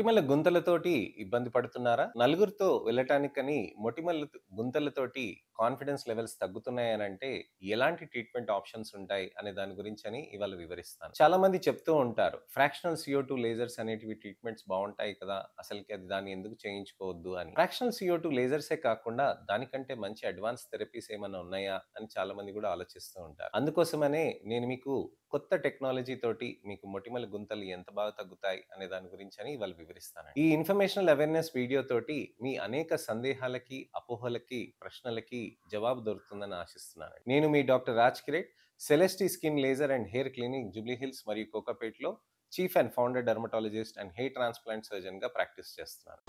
మొటిమల గుంతలతోటి ఇబ్బంది పడుతున్నారా? నలుగురితో వెళ్ళటానికని గుంతలతోటి కాన్ఫిడెన్స్ లెవెల్స్ తగ్గుతున్నాయనంటే ఎలాంటి ట్రీట్మెంట్ ఆప్షన్స్ ఉంటాయి అనే దాని గురించని ఇవాళ వివరిస్తాను. చాలా మంది చెప్తూ ఉంటారు. ఫ్రాక్షనల్ CO2 లేజర్స్ అనేటివి ట్రీట్మెంట్స్ బావుంటాయి కదా! అసలకి దాన్ని ఎందుకు చేయించుకోవద్దు అని. ఫ్రాక్షనల్ CO2 లేజర్సే కాకుండా దానికంటే మంచి అడ్వాన్స్ థెరపీస్ ఏమన్నా ఉన్నాయా అని చాలా మంది కూడా ఆలోచిస్తూ ఉంటారు. అందుకోసమనే నేను మీకు కొత్త టెక్నాలజీ తోటి మీకు మొటిమల గుంతలు ఎంత బాగా తగ్గుతాయి అనే దాని గురించని ఇవాళ వివరిస్తానండి. ఈ ఇన్ఫర్మేషనల్ అవేర్‌నెస్ వీడియో తోటి మీ అనేక సందేహాలకి, అపోహలకి, ప్రశ్నలకి జవాబు దొరుకుతుందని ఆశిస్తున్నానండి. నేను మీ doctor Raj Kireet, Celestee skin laser and hair clinic Jubilee Hills మరియు కోకాపేట్‌లో chief and founder dermatologist and hair transplant సర్జన్‌గా ప్రాక్టీస్ చేస్తున్నాను.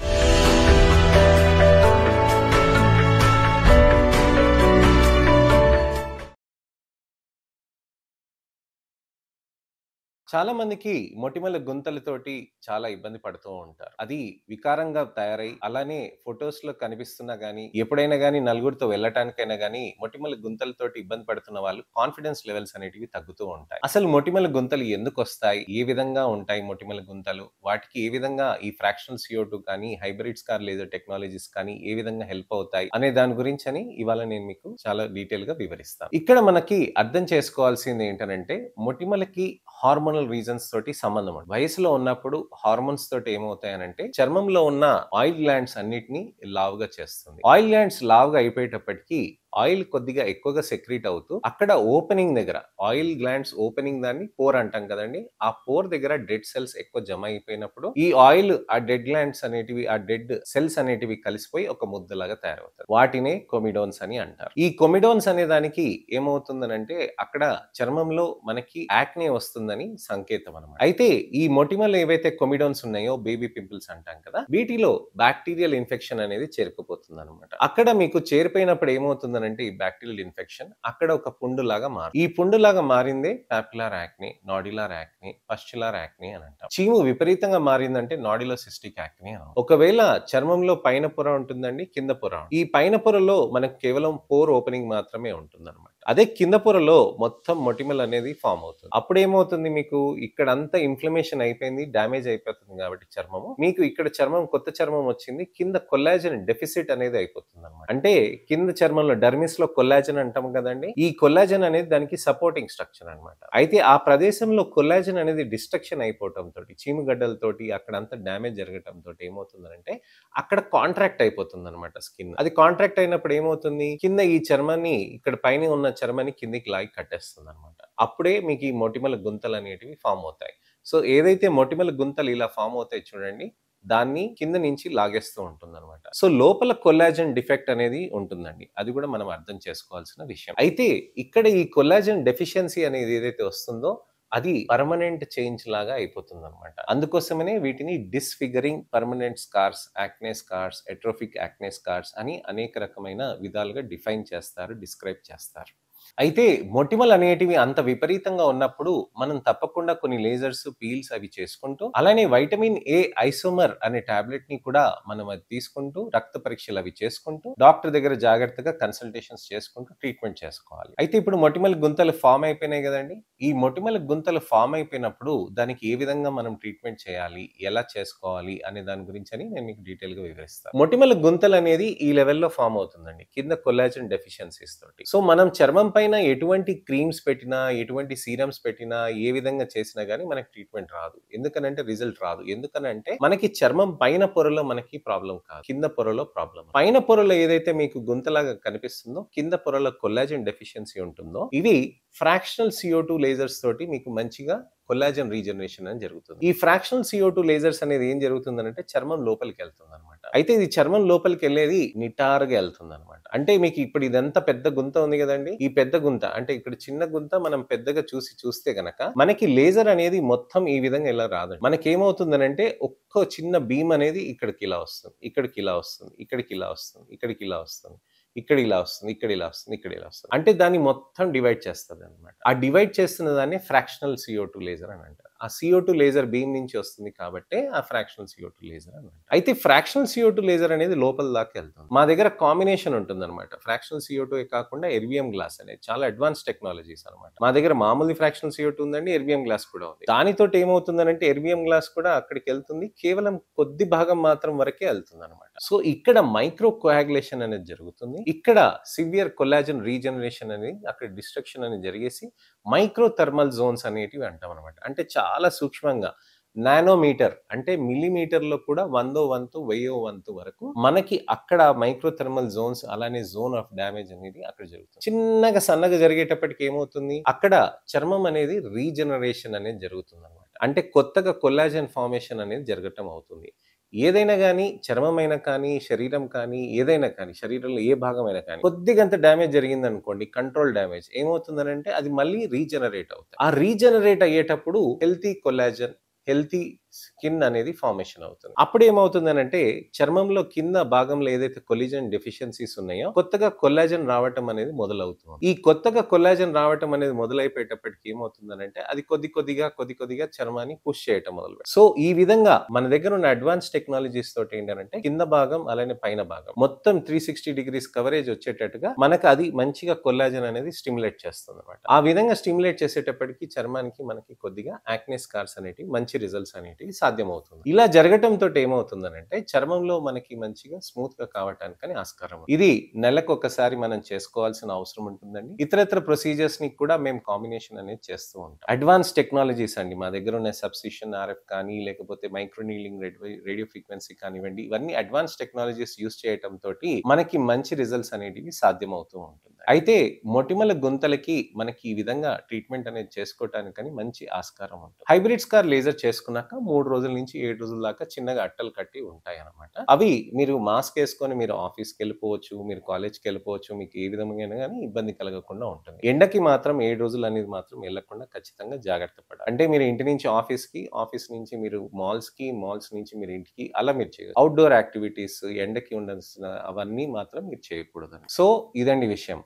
చాలా మందికి మొటిమల గుంతలతోటి చాలా ఇబ్బంది పడుతూ ఉంటారు. అది వికారంగా తయారై అలానే ఫోటోస్‌లో కనిపిస్తున్నా గానీ, ఎప్పుడైనా గానీ నలుగురితో వెళ్ళటానికైనా గానీ, మొటిమల గుంతలతోటి ఇబ్బంది పడుతున్న వాళ్ళు కాన్ఫిడెన్స్ లెవెల్స్ అనేటివి తగ్గుతూ ఉంటాయి. అసలు మొటిమల గుంతలు ఎందుకొస్తాయి? ఏ విధంగా ఉంటాయి మొటిమల గుంతలు? వాటికి ఏ విధంగా ఈ ఫ్రాక్షనల్ CO2 కానీ, హైబ్రిడ్ స్కార్ లేజర్ టెక్నాలజీస్ కానీ ఏ విధంగా హెల్ప్ అవుతాయి? అనే దాని గురించని ఇవాళ నేను మీకు చాలా డీటెయిల్‌గా వివరిస్తాను. ఇక్కడ మనకి అర్థం చేసుకోవాల్సింది ఏంటనంటే, మొటిమలకి హార్మోనల్ రీజన్స్ తోటి సంబంధం ఉంది. వయసులో ఉన్నప్పుడు హార్మోన్స్ తోటి ఏమవుతాయనంటే చర్మంలో ఉన్న ఆయిల్ గ్లాండ్స్ అన్నిటిని లావుగా చేస్తుంది. ఆయిల్ గ్లాండ్స్ లావుగా అయిపోయేటప్పటికి ఆయిల్ కొద్దిగా ఎక్కువగా సెక్రీట్ అవుతూ అక్కడ ఓపెనింగ్ దగ్గర ఆయిల్ గ్లాండ్స్ ఓపెనింగ్ దాన్ని పోర్ అంటాం కదండి. ఆ పోర్ దగ్గర డెడ్ సెల్స్ ఎక్కువ జమ అయిపోయినప్పుడు ఈ ఆయిల్ ఆ డెడ్ గ్లాండ్స్ అనేటివి ఆ డెడ్ సెల్స్ అనేటివి కలిసిపోయి ఒక ముద్దలాగా తయారవుతాయి. వాటినే కొమిడోన్స్ అని అంటారు. ఈ కొమిడోన్స్ అనే దానికి ఏమవుతుందనంటే అక్కడ చర్మంలో మనకి యాక్నే వస్తుందని సంకేతం అన్నమాట. అయితే ఈ మొటిమలు ఏవైతే కొమిడోన్స్ ఉన్నాయో బేబీ పింపుల్స్ అంటాం కదా, వీటిలో బ్యాక్టీరియల్ ఇన్ఫెక్షన్ అనేది చేరుకుపోతుంది అనమాట. అక్కడ మీకు చేరిపోయినప్పుడు ఏమవుతుందనంటే ఈ బ్యాక్టీరియల్ ఇన్ఫెక్షన్ అక్కడ ఒక పుండులాగా మారు ఈ పుండులాగా మారిందే popular acne, nodular acne, పస్టులార్ acne అని అంటాం. చీము విపరీతంగా మారిందంటే నాడ్యులోసిస్టిక్ యాక్నే అని. ఒకవేళ చర్మంలో పైన పొర ఉంటుందండి, కింద పొర ఉంటుంది. ఈ పైన పొరలో మనకు కేవలం పోర్ ఓపెనింగ్ మాత్రమే ఉంటుందన్నమాట. అదే కింద పొరలో మొత్తం మొటిమలు అనేది ఫామ్ అవుతుంది. అప్పుడు ఏమవుతుంది, మీకు ఇక్కడంతా ఇన్ఫ్లమేషన్ అయిపోయింది, డ్యామేజ్ అయిపోతుంది కాబట్టి చర్మము మీకు ఇక్కడ కొత్త చర్మం వచ్చింది, కింద కొల్లాజన్ డెఫిసిట్ అనేది అయిపోతుంది అనమాట. అంటే కింద చర్మంలో డర్మిస్ లో కొల్లాజన్ అంటాం కదండి, ఈ కొల్లాజన్ అనేది దానికి సపోర్టింగ్ స్ట్రక్చర్ అనమాట. అయితే ఆ ప్రదేశంలో కొల్లాజన్ అనేది డిస్ట్రక్షన్ అయిపోవటం తోటి, చీముగడ్డలతోటి అక్కడంతా డ్యామేజ్ జరగటం తోటి ఏమవుతుందంటే అక్కడ కాంట్రాక్ట్ అయిపోతుంది అనమాట స్కిన్. అది కాంట్రాక్ట్ అయినప్పుడు ఏమవుతుంది, కింద ఈ చర్మాన్ని ఇక్కడ పైన ఉన్న చర్మాన్ని కిందికి లాగి కట్టేస్తుంది అనమాట. అప్పుడే మీకు ఈ మొటిమల గుంతలు అనేటివి ఫామ్ అవుతాయి. సో ఏదైతే మొటిమల గుంతలు ఇలా ఫామ్ అవుతాయి చూడండి, దాన్ని కింద నుంచి లాగేస్తూ ఉంటుందన్నమాట. సో లోపల కొల్లాజన్ డిఫెక్ట్ అనేది ఉంటుందండి. అది కూడా మనం అర్థం చేసుకోవాల్సిన విషయం. అయితే ఇక్కడ ఈ కొల్లాజన్ డెఫిషియన్సీ అనేది ఏదైతే వస్తుందో అది పర్మనెంట్ చేంజ్ లాగా అయిపోతుందన్నమాట. అందుకోసమనే వీటిని disfiguring permanent scars, acne scars, atrophic acne scars అని అనేక రకమైన విధాలుగా డిఫైన్ చేస్తారు, డిస్క్రైబ్ చేస్తారు. అయితే మొటిమలు అనేటివి అంత విపరీతంగా ఉన్నప్పుడు మనం తప్పకుండా కొన్ని లేజర్స్, పీల్స్ అవి చేసుకుంటూ, అలానే వైటమిన్ ఏ ఐసోమర్ అనే టాబ్లెట్ ని కూడా మనం అది తీసుకుంటూ, రక్త పరీక్షలు అవి చేసుకుంటూ, డాక్టర్ దగ్గర జాగ్రత్తగా కన్సల్టేషన్స్ చేసుకుంటూ ట్రీట్మెంట్ చేసుకోవాలి. అయితే ఇప్పుడు మొటిమల గుంతలు ఫామ్ అయిపోయినాయి కదండి. ఈ మొటిమల గుంతలు ఫామ్ అయిపోయినప్పుడు దానికి ఏ విధంగా మనం ట్రీట్మెంట్ చేయాలి, ఎలా చేసుకోవాలి అనే దాని గురించని నేను మీకు డీటెయిల్ గా వివరిస్తాను. మొటిమల గుంతలు అనేది ఈ లెవెల్లో ఫామ్ అవుతుందండి, కింద కొల్లాజన్ డెఫిషియన్సీస్ తోటి. సో మనం చర్మం పైన ఎటువంటి క్రీమ్స్ పెట్టినా, ఎటువంటి సీరమ్స్ పెట్టినా, ఏ విధంగా చేసినా గానీ మనకి ట్రీట్మెంట్ రాదు. ఎందుకనంటే రిజల్ట్ రాదు. ఎందుకనంటే మనకి చర్మం పైన పొరలో మనకి ప్రాబ్లమ్ కాదు, కింద పొరలో ప్రాబ్లమ్. పైన పొరలో ఏదైతే మీకు గుంతలాగా కనిపిస్తుందో, కింద పొరలో కొల్లాజన్ డెఫిషియన్సీ ఉంటుందో, ఇవి ఫ్రాక్షనల్ CO2 లేజర్స్ తోటి మీకు మంచిగా కొల్లాజన్ రీజనరేషన్ అని జరుగుతుంది. ఈ ఫ్రాక్షనల్ CO2 లేజర్స్ అనేది ఏం జరుగుతుందనంటే చర్మం లోపలికి వెళ్తుందన్నమాట. అయితే ఇది చర్మం లోపలికి వెళ్ళేది నిటారుగా వెళ్తుందన్నమాట. అంటే మీకు ఇప్పుడు ఇదంతా పెద్ద గుంత ఉంది కదండి, ఈ పెద్ద గుంత అంటే ఇక్కడ చిన్న గుంత మనం పెద్దగా చూస్తే గనక మనకి లేజర్ అనేది మొత్తం ఈ విధంగా ఇలా రాదండి. మనకేమవుతుందనంటే ఒక్క చిన్న బీమ్ అనేది ఇక్కడికి ఇలా వస్తుంది, ఇక్కడికి ఇలా వస్తుంది, ఇక్కడికి ఇలా వస్తుంది, ఇక్కడికి ఇలా వస్తుంది, ఇక్కడ ఇలా వస్తుంది, ఇక్కడ ఇలా వస్తుంది, ఇక్కడ ఇలా వస్తుంది. అంటే దాన్ని మొత్తం డివైడ్ చేస్తదన్నమాట. ఆ డివైడ్ చేస్తున్న దాన్ని ఫ్రాక్షనల్ CO2 లేజర్ అని అంటారు. ఆ CO2 లేజర్ బీమ్ నుంచి వస్తుంది కాబట్టే ఆ ఫ్రాక్షనల్ CO2 లేజర్ అని అంటారు. అయితే ఫ్రాక్షనల్ CO2 లేజర్ అనేది లోపల దాకా వెళ్తుంది. మా దగ్గర కాంబినేషన్ ఉంటుందన్నమాట. ఫ్రాక్షనల్ CO2 కాకుండా ఎర్బియం గ్లాస్ అనేది చాలా అడ్వాన్స్ టెక్నాలజీస్ అన్నమాట. మా దగ్గర మామూలు ఫ్రాక్షనల్ CO2 ఉందండి, ఎర్బియం గ్లాస్ కూడా ఉంది. దానితోటి ఏమవుతుందనంటే ఎర్బియం గ్లాస్ కూడా అక్కడికి వెళ్తుంది, కేవలం కొద్ది భాగం మాత్రం వరకే వెళ్తుందన్నమాట. సో ఇక్కడ మైక్రో కోయాగులేషన్ అనేది జరుగుతుంది. ఇక్కడ సివియర్ కొల్లాజన్ రీజనరేషన్ అనేది అక్కడ డిస్ట్రక్షన్ అనేది జరిగేసి మైక్రో థర్మల్ జోన్స్ అనేటివి అంటాం అనమాట. అంటే చాలా సూక్ష్మంగా నానోమీటర్ అంటే మిల్లీమీటర్లో కూడా 100వ వంతు 1000వ వంతు వరకు మనకి అక్కడ మైక్రో థర్మల్ జోన్స్ అలానే జోన్ ఆఫ్ డ్యామేజ్ అనేది అక్కడ జరుగుతుంది. చిన్నగా సన్నగా జరిగేటప్పటికి ఏమవుతుంది, అక్కడ చర్మం అనేది రీజనరేషన్ అనేది జరుగుతుంది అనమాట. అంటే కొత్తగా కొల్లాజన్ ఫార్మేషన్ అనేది జరగటం అవుతుంది. ఏదైనా కానీ చర్మమైనా కానీ శరీరం కానీ ఏదైనా కానీ శరీరంలో ఏ భాగమైనా కానీ కొద్దిగంత డ్యామేజ్ జరిగింది అనుకోండి, కంట్రోల్ డ్యామేజ్ ఏమవుతుందనంటే అది మళ్ళీ రీజనరేట్ అవుతుంది. ఆ రీజనరేట్ అయ్యేటప్పుడు హెల్తీ కొల్లాజన్, హెల్తీ స్కిన్ అనేది ఫార్మేషన్ అవుతుంది. అప్పుడు ఏమవుతుందనంటే చర్మంలో కింద భాగంలో ఏదైతే కొల్లాజన్ డెఫిషియన్సీస్ ఉన్నాయో కొత్తగా కొల్లాజన్ రావటం అనేది మొదలవుతుంది. ఈ కొత్తగా కొల్లాజన్ రావటం అనేది మొదలైపోయేటప్పటికి ఏమవుతుందనంటే అది కొద్ది కొద్దిగా చర్మాన్ని పుష్ చేయటం మొదలు. సో ఈ విధంగా మన దగ్గర ఉన్న అడ్వాన్స్ టెక్నాలజీస్ తోటి ఏంటంటే కింద భాగం అలానే పైన భాగం మొత్తం 360 డిగ్రీస్ కవరేజ్ వచ్చేటట్టుగా మనకు అది మంచిగా కొల్లాజన్ అనేది స్టిమ్యులేట్ చేస్తుంది అనమాట. ఆ విధంగా స్టిమ్యులేట్ చేసేటప్పటికి చర్మానికి మనకి కొద్దిగా యాక్నే స్కార్స్ అనేటివి మంచి రిజల్ట్స్ అనేటివి సాధ్యమవుతుంది. ఇలా జరగటంతో ఏమవుతుందనంటే చర్మంలో మనకి మంచిగా స్మూత్ గా కావటానికి ఆస్కారం ఉంది. ఇది నెలకు ఒకసారి మనం చేసుకోవాల్సిన అవసరం ఉంటుందండి. ఇతరత్ర ప్రొసీజర్స్ ని కూడా మేము కాంబినేషన్ అనేది చేస్తూ ఉంటాం. అడ్వాన్స్ టెక్నాలజీస్ అండి మా దగ్గర ఉన్న సబ్స్టిట్యూషన్ RF కానీ లేకపోతే మైక్రోనీలింగ్ రేడియో ఫ్రీక్వెన్సీ కానివ్వండి, ఇవన్నీ అడ్వాన్స్ టెక్నాలజీస్ యూస్ చేయటం తోటి మనకి మంచి రిజల్ట్స్ అనేటివి సాధ్యమవుతూ ఉంటుంది. అయితే మొటిమల గుంతలకి మనకి ఈ విధంగా ట్రీట్మెంట్ అనేది చేసుకోవటానికి మంచి ఆస్కారం ఉంటుంది. హైబ్రిడ్ స్కార్ లేజర్ చేసుకున్నాక 3 రోజుల నుంచి 7 రోజుల దాకా చిన్నగా అట్టలు కట్టి ఉంటాయి అన్నమాట. అవి మీరు మాస్క్ వేసుకొని మీరు ఆఫీస్కి వెళ్ళిపోవచ్చు, మీరు కాలేజ్కి వెళ్ళిపోవచ్చు, మీకు ఏ విధంగా కానీ ఇబ్బంది కలగకుండా ఉంటుంది. ఎండకి మాత్రం 7 రోజులు అనేది మాత్రం వెళ్ళకుండా ఖచ్చితంగా జాగ్రత్త పడాలి. అంటే మీరు ఇంటి నుంచి ఆఫీస్కి, ఆఫీస్ నుంచి మీరు మాల్స్కి, మాల్స్ నుంచి మీరు ఇంటికి అలా మీరు చేయరు. అవుట్డోర్ యాక్టివిటీస్ ఎండకి ఉండాల్సిన అవన్నీ మాత్రం మీరు చేయకూడదు. సో ఇదండి విషయం.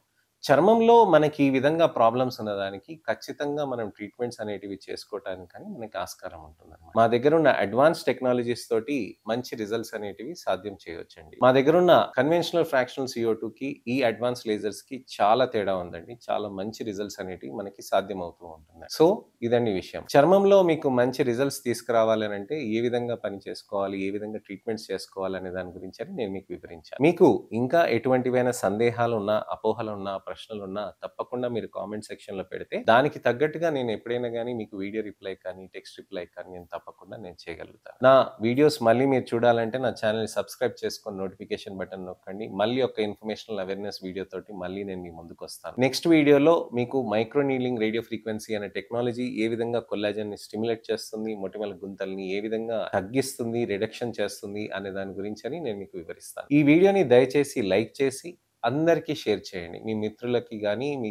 చర్మంలో మనకి ఈ విధంగా ప్రాబ్లమ్స్ ఉన్నదానికి ఖచ్చితంగా మనం ట్రీట్మెంట్స్ అనేటివి చేసుకోవటానికి మనకి ఆస్కారం ఉంటుందన్నమాట. మా దగ్గర ఉన్న అడ్వాన్స్ టెక్నాలజీస్ తోటి మంచి రిజల్ట్స్ అనేటివి సాధ్యం చేయవచ్చండి. మా దగ్గర ఉన్న కన్వెన్షనల్ ఫ్రాక్షనల్ CO2 కి ఈ అడ్వాన్స్ లేజర్స్ కి చాలా తేడా ఉందండి. చాలా మంచి రిజల్ట్స్ అనేటివి మనకి సాధ్యం అవుతూ ఉంటుంది. సో ఇదండి విషయం. చర్మంలో మీకు మంచి రిజల్ట్స్ తీసుకురావాలి అంటే ఏ విధంగా పని చేసుకోవాలి, ఏ విధంగా ట్రీట్మెంట్స్ చేసుకోవాలి అనే దాని గురించి నేను మీకు వివరించాను. మీకు ఇంకా ఎటువంటివైనా సందేహాలు ఉన్నా, అపోహలు ఉన్నా, ప్రశ్నలున్నా తప్పకుండా మీరు కామెంట్ సెక్షన్ లో పెడితే దానికి తగ్గట్టుగా నేను ఎప్పుడైనా కానీ మీకు వీడియో రిప్లై కానీ టెక్స్ట్ రిప్లై కానీ నేను తప్పకుండా నేను చేయగలుగుతాను. నా వీడియోస్ మళ్ళీ మీరు చూడాలంటే నా ఛానల్ సబ్స్క్రైబ్ చేసుకొని నోటిఫికేషన్ బటన్ నొక్కండి. మళ్ళీ ఒక ఇన్ఫర్మేషనల్ అవేర్నెస్ వీడియో తోటి మళ్ళీ నేను మీ ముందుకు వస్తాను. నెక్స్ట్ వీడియోలో మీకు మైక్రోనీలింగ్ రేడియో ఫ్రీక్వెన్సీ అనే టెక్నాలజీ ఏ విధంగా కొల్లాజన్ ని స్టిమ్యులేట్ చేస్తుంది, మొటిమల గుంతల్ని ఏ విధంగా తగ్గిస్తుంది, రిడక్షన్ చేస్తుంది అనే దాని గురించి నేను మీకు వివరిస్తాను. ఈ వీడియోని దయచేసి లైక్ చేసి అందరికీ షేర్ చేయండి. మీ మిత్రులకి కానీ, మీ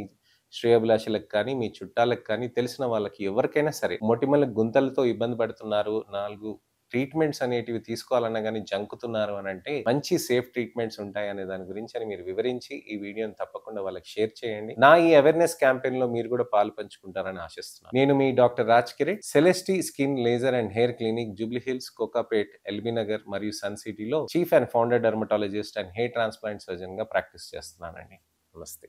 శ్రేయోభిలాషులకు కానీ, మీ చుట్టాలకు కానీ, తెలిసిన వాళ్ళకి ఎవరికైనా సరే మొటిమల గుంతలతో ఇబ్బంది పడుతున్నారు, 4 ట్రీట్మెంట్స్ అనేటివి తీసుకోవాలన్నా కానీ జంకుతున్నారు అని అంటే మంచి సేఫ్ ట్రీట్మెంట్స్ ఉంటాయి అనే దాని గురించి మీరు వివరించి ఈ వీడియోని తప్పకుండా వాళ్ళకి షేర్ చేయండి. నా ఈ అవేర్నెస్ క్యాంపెయిన్ లో మీరు కూడా పాలు పంచుకుంటారని ఆశిస్తున్నాను. నేను మీ doctor Raj Kireet, Celestee skin laser and hair clinic, Jubilee Hills, Kokapet, LB Nagar మరియు సన్ సిటీలో chief and founder dermatologist and hair transplant surgeon గా ప్రాక్టీస్ చేస్తున్నానండి. నమస్తే.